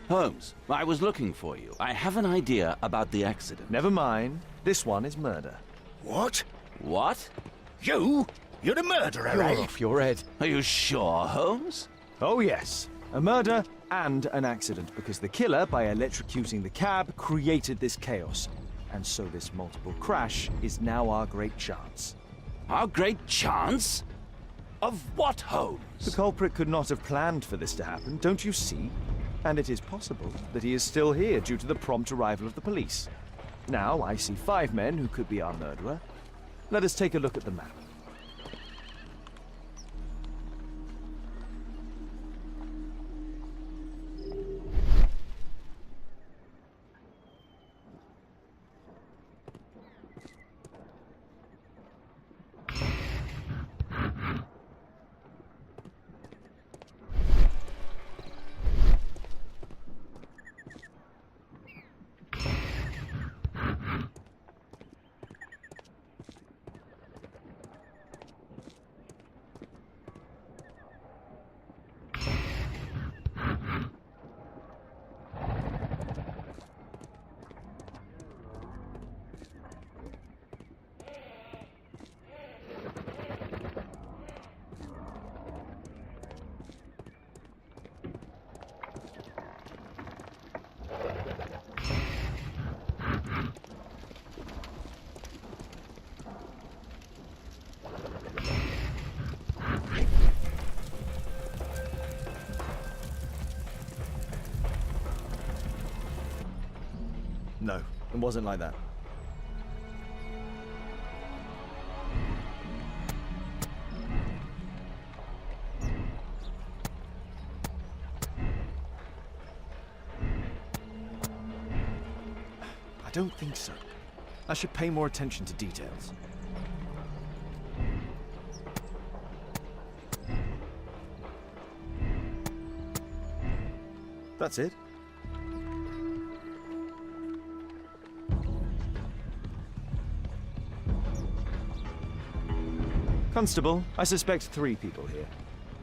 Holmes, I was looking for you. I have an idea about the accident. Never mind. This one is murder. What? What? You? You're the murderer, You're eh? off your head. Are you sure, Holmes? Oh yes. A murder and an accident, because the killer, by electrocuting the cab, created this chaos. And so this multiple crash is now our great chance. Our great chance? Of what, The Holmes? culprit could not have planned for this to happen, don't you see? And it is possible that he is still here due to the prompt arrival of the police. Now, I see 5 men who could be our murderer. Let us take a look at the map. No, it wasn't like that. I don't think so. I should pay more attention to details. That's it. Constable, I suspect 3 people here.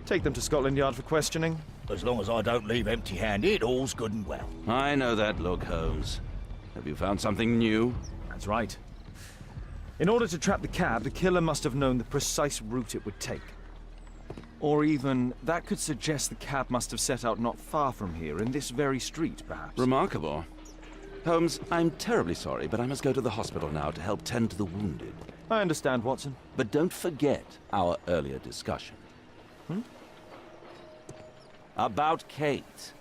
Take them to Scotland Yard for questioning. As long as I don't leave empty-handed, all's good and well. I know that look, Holmes. Have you found something new? That's right. In order to trap the cab, the killer must have known the precise route it would take. Or even, that could suggest the cab must have set out not far from here, in this very street, perhaps. Remarkable. Holmes, I'm terribly sorry, but I must go to the hospital now to help tend to the wounded. I understand, Watson. But don't forget our earlier discussion. About Kate.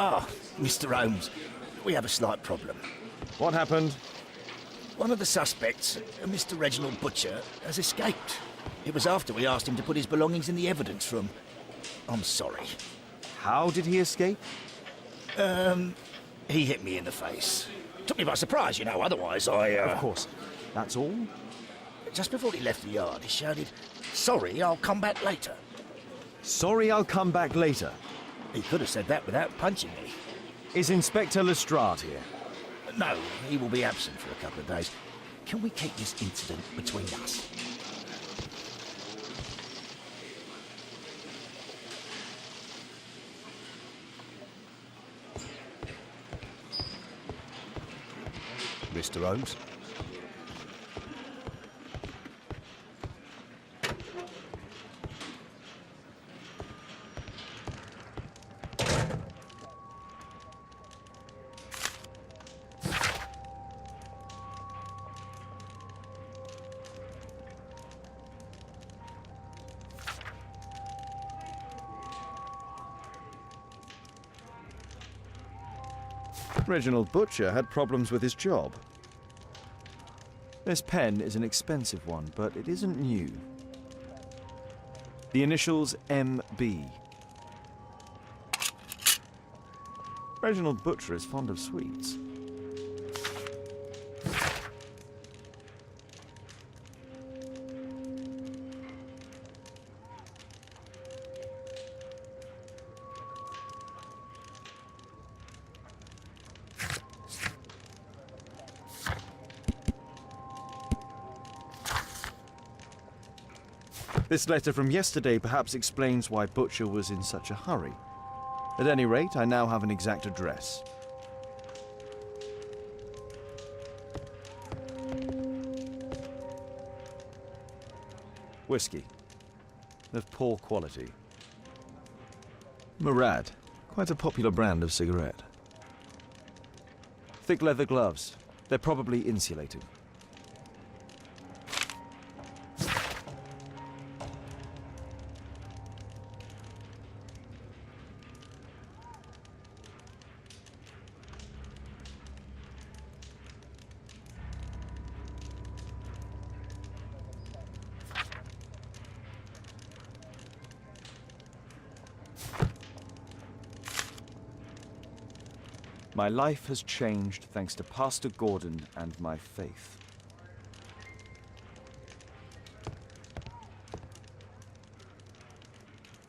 Ah, Mr. Holmes, we have a slight problem. What happened? One of the suspects, Mr. Reginald Butcher, has escaped. It was after we asked him to put his belongings in the evidence room. I'm sorry. How did he escape? He hit me in the face. Took me by surprise, you know, otherwise Of course. That's all? Just before he left the yard, he shouted, "Sorry, I'll come back later." Sorry, I'll come back later. He could have said that without punching me. Is Inspector Lestrade here? No, he will be absent for a couple of days. Can we keep this incident between us? Mr. Holmes? Reginald Butcher had problems with his job. This pen is an expensive one, but it isn't new. The initials MB. Reginald Butcher is fond of sweets. This letter from yesterday perhaps explains why Butcher was in such a hurry. At any rate, I now have an exact address. Whiskey. Of poor quality. Murad. Quite a popular brand of cigarette. Thick leather gloves. They're probably insulated. My life has changed thanks to Pastor Gordon and my faith.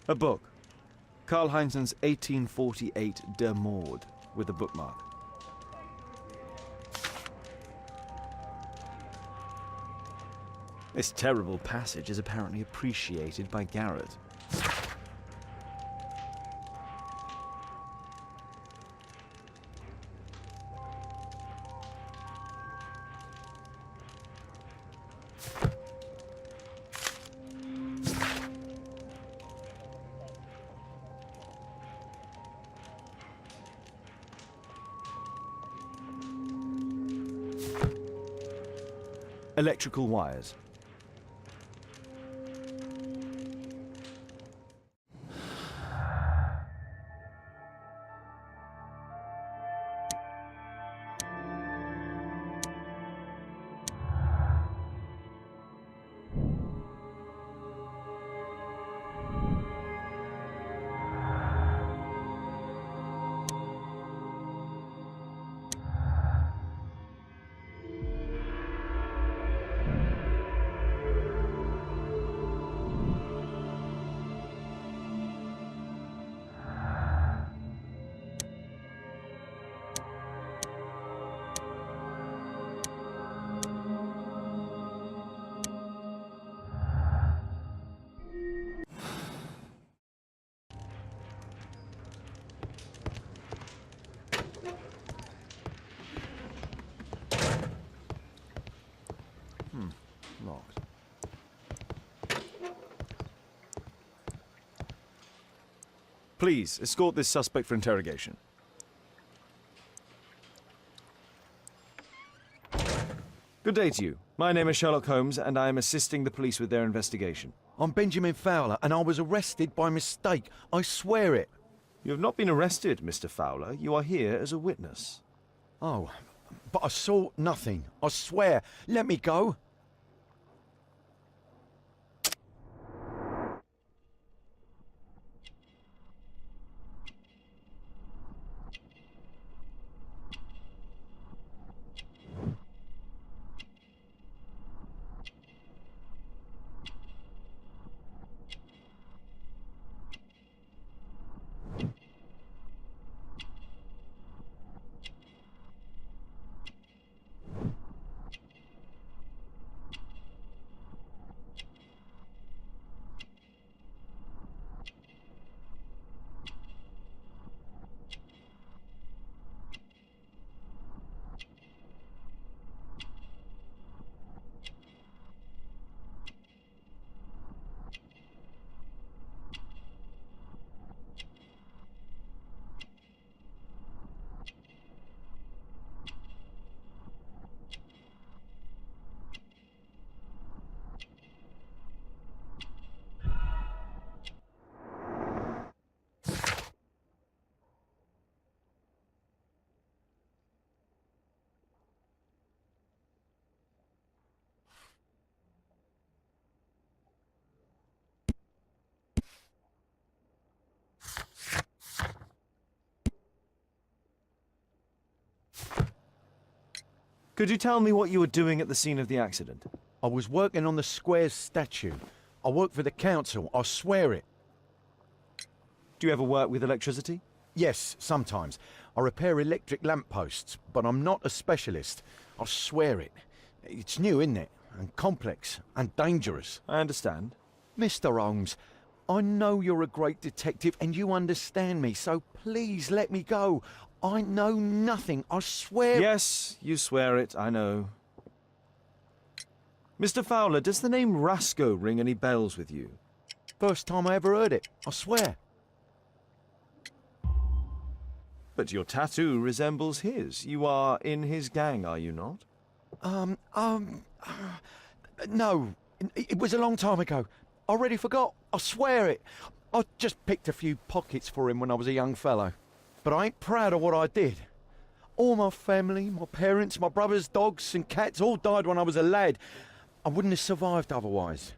A book. Karl Heinzen's 1848 Der Mord, with a bookmark. This terrible passage is apparently appreciated by Garrett. Electrical wires. Locked. Please, escort this suspect for interrogation. Good day to you. My name is Sherlock Holmes, and I am assisting the police with their investigation. I'm Benjamin Fowler, and I was arrested by mistake. I swear it. You have not been arrested, Mr. Fowler. You are here as a witness. Oh, but I saw nothing. I swear. Let me go. Could you tell me what you were doing at the scene of the accident? I was working on the square's statue. I work for the council. I swear it. Do you ever work with electricity? Yes, sometimes. I repair electric lampposts, but I'm not a specialist. I swear it. It's new, isn't it? And complex and dangerous. I understand. Mr. Holmes, I know you're a great detective and you understand me, so please let me go. I know nothing, I swear. Yes, you swear it, I know. Mr. Fowler, does the name Rasco ring any bells with you? First time I ever heard it, I swear. But your tattoo resembles his. You are in his gang, are you not? No, it was a long time ago. I already forgot, I swear it. I just picked a few pockets for him when I was a young fellow. But I ain't proud of what I did. All my family, my parents, my brothers, dogs and cats all died when I was a lad. I wouldn't have survived otherwise.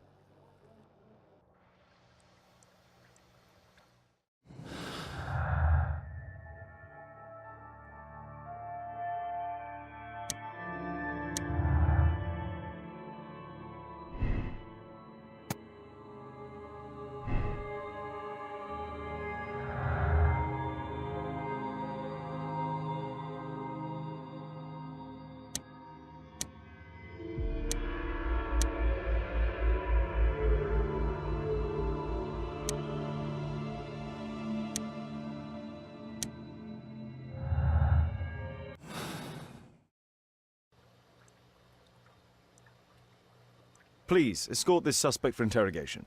Please, escort this suspect for interrogation.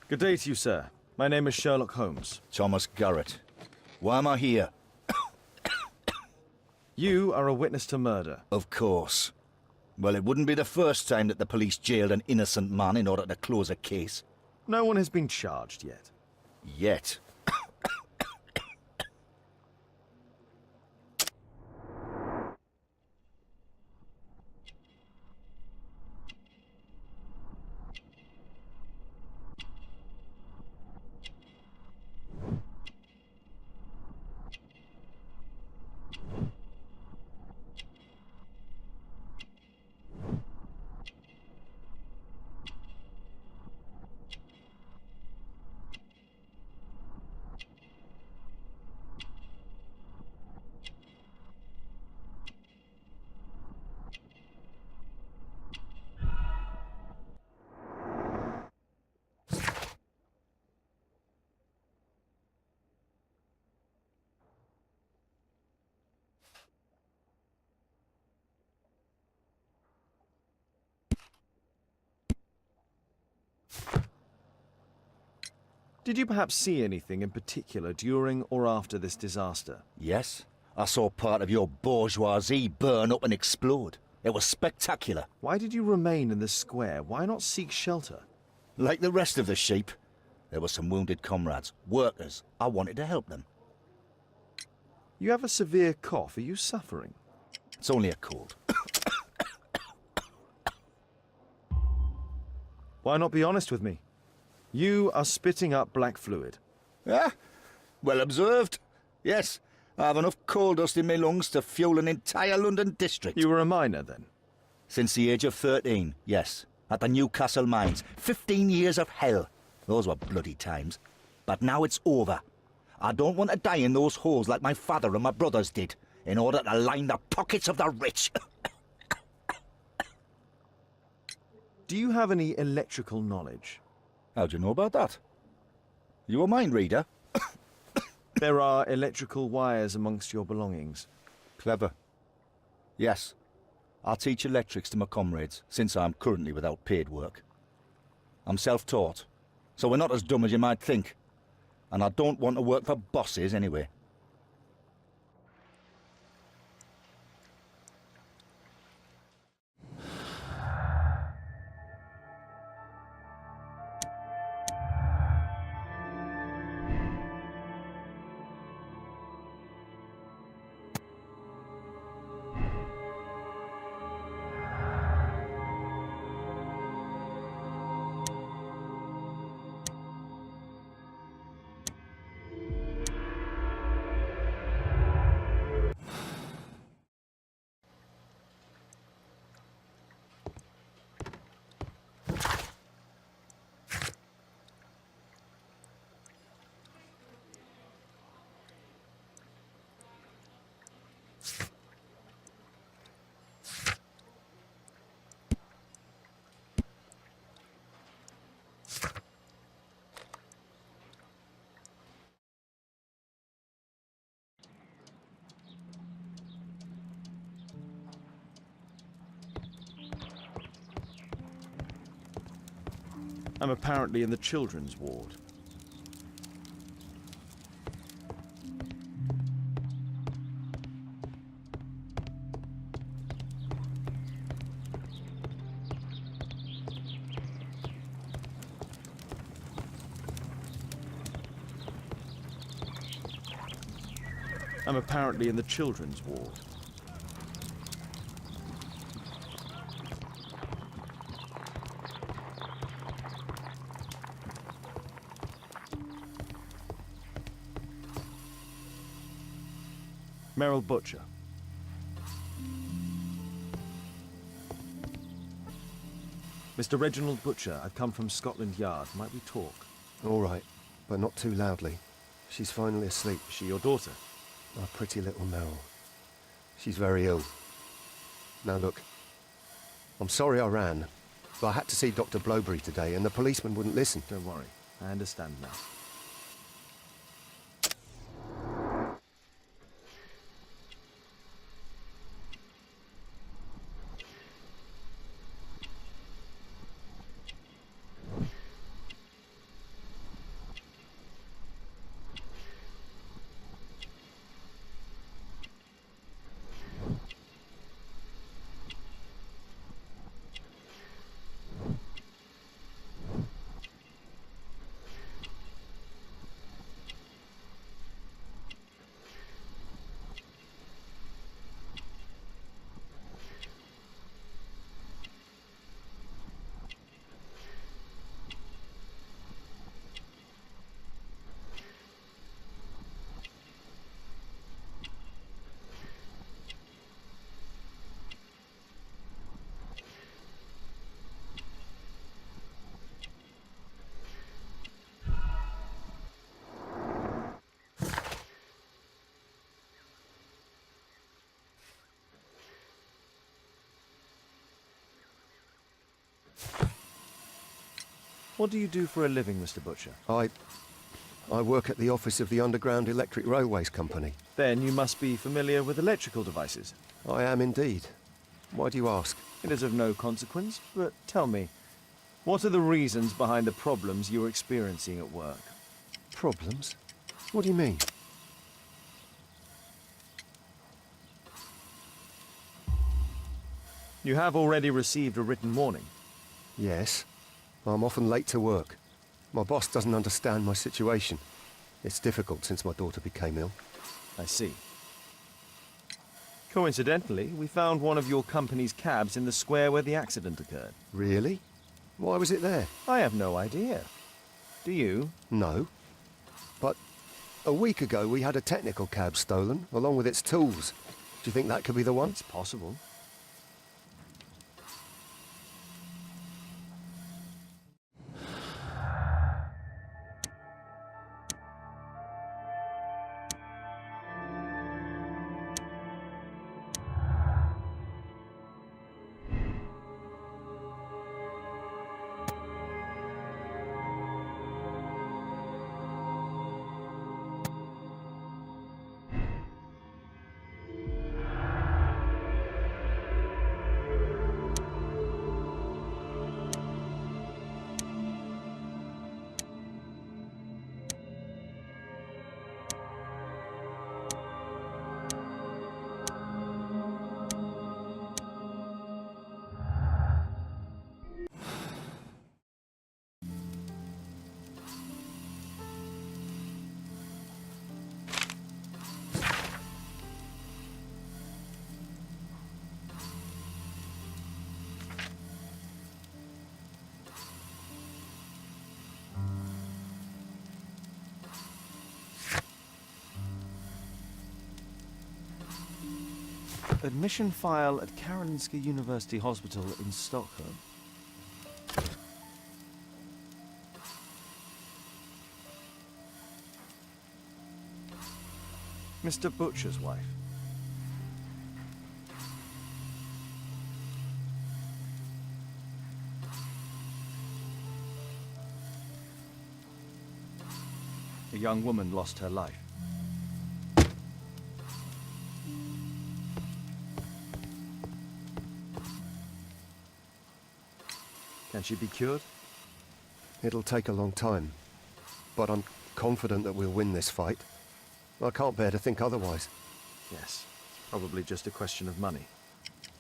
Good day to you, sir. My name is Sherlock Holmes. Thomas Garrett. Why am I here? You are a witness to murder. Of course. Well, it wouldn't be the first time that the police jailed an innocent man in order to close a case. No one has been charged yet. Yet. Did you perhaps see anything in particular during or after this disaster? Yes, I saw part of your bourgeoisie burn up and explode. It was spectacular. Why did you remain in the square? Why not seek shelter? Like the rest of the sheep, there were some wounded comrades, workers. I wanted to help them. You have a severe cough. Are you suffering? It's only a cold. Why not be honest with me? You are spitting up black fluid. Ah, well observed. Yes, I have enough coal dust in my lungs to fuel an entire London district. You were a miner then? Since the age of 13, yes. At the Newcastle mines. 15 years of hell. Those were bloody times. But now it's over. I don't want to die in those holes like my father and my brothers did, in order to line the pockets of the rich. Do you have any electrical knowledge? How do you know about that? You a mind reader? There are electrical wires amongst your belongings. Clever. Yes. I'll teach electrics to my comrades, since I'm currently without paid work. I'm self-taught, so we're not as dumb as you might think. And I don't want to work for bosses anyway. I'm apparently in the children's ward. I'm apparently in the children's ward. Merrill Butcher. Mr. Reginald Butcher, I've come from Scotland Yard. Might we talk? All right, but not too loudly. She's finally asleep. Is she your daughter? Our pretty little Merrill. She's very ill. Now look, I'm sorry I ran, but I had to see Dr. Blowberry today and the policeman wouldn't listen. Don't worry. I understand now. What do you do for a living, Mr. Butcher? I work at the office of the Underground Electric Railways Company. Then you must be familiar with electrical devices. I am indeed. Why do you ask? It is of no consequence, but tell me, what are the reasons behind the problems you're experiencing at work? Problems? What do you mean? You have already received a written warning. Yes. I'm often late to work. My boss doesn't understand my situation. It's difficult since my daughter became ill. I see. Coincidentally, we found one of your company's cabs in the square where the accident occurred. Really? Why was it there? I have no idea. Do you? No. But a week ago we had a technical cab stolen, along with its tools. Do you think that could be the one? It's possible. Admission file at Karolinska University Hospital in Stockholm. Mr. Butcher's wife. A young woman lost her life. Can she be cured? It'll take a long time, but I'm confident that we'll win this fight. I can't bear to think otherwise. Yes, probably just a question of money.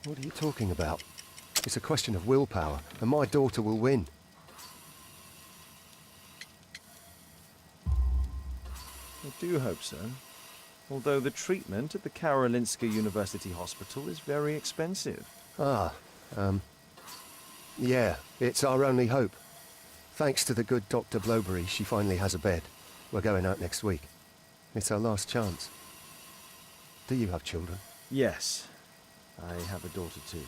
What are you talking about? It's a question of willpower, and my daughter will win. I do hope so. Although the treatment at the Karolinska University Hospital is very expensive. Yeah, it's our only hope. Thanks to the good Dr. Blowberry, she finally has a bed. We're going out next week. It's our last chance. Do you have children? Yes, I have a daughter too.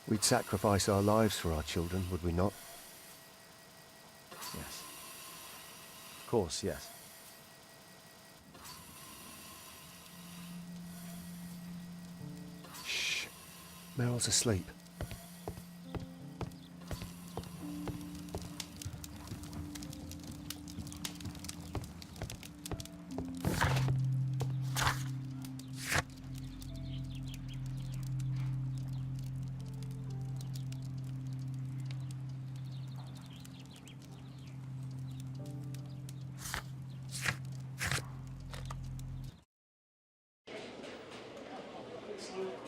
We'd sacrifice our lives for our children, would we not? Yes. Of course, yes. Shh. Meryl's asleep.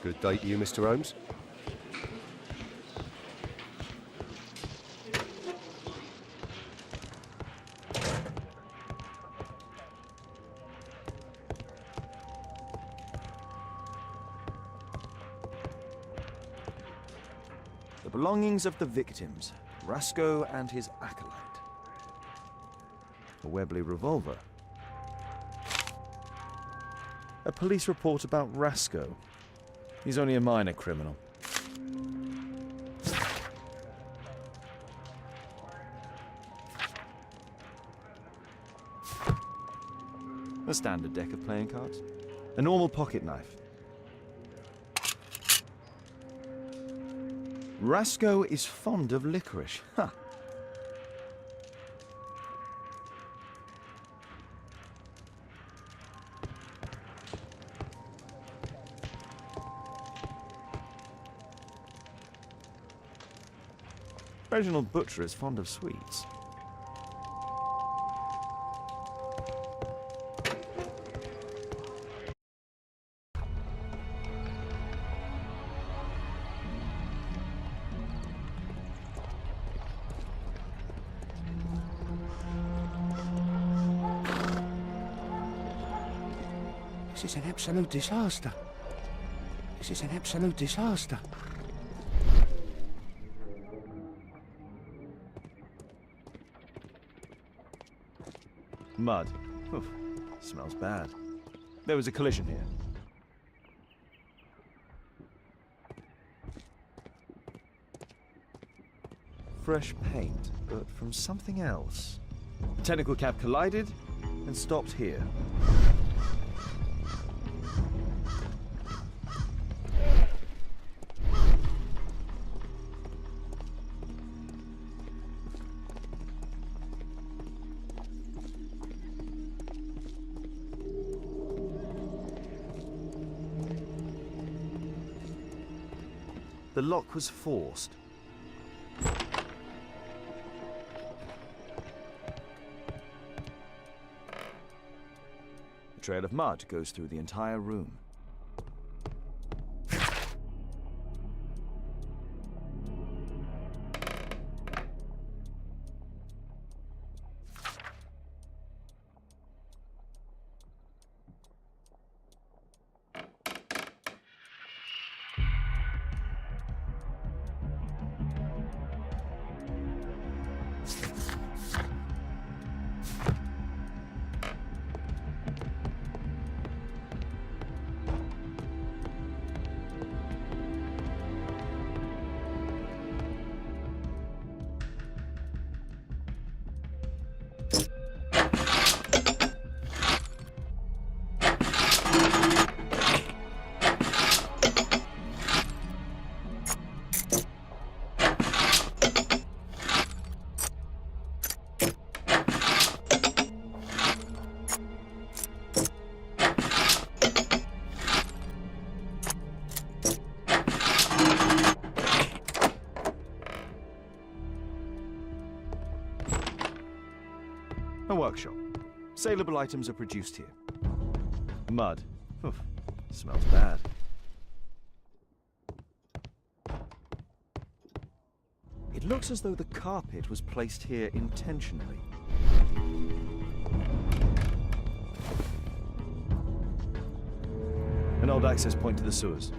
Good day to you, Mr. Holmes. The belongings of the victims, Rasco and his acolyte. A Webley revolver. A police report about Rasco. He's only a minor criminal. A standard deck of playing cards. A normal pocket knife. Rasco is fond of licorice. Huh. Reginald Butcher is fond of sweets. This is an absolute disaster. This is an absolute disaster. Mud. Oof, smells bad. There was a collision here. Fresh paint, but from something else. The technical cab collided and stopped here. The lock was forced. A trail of mud goes through the entire room. workshop. Saleable items are produced here. Mud. Oof, smells bad. It looks as though the carpet was placed here intentionally. An old access point to the sewers.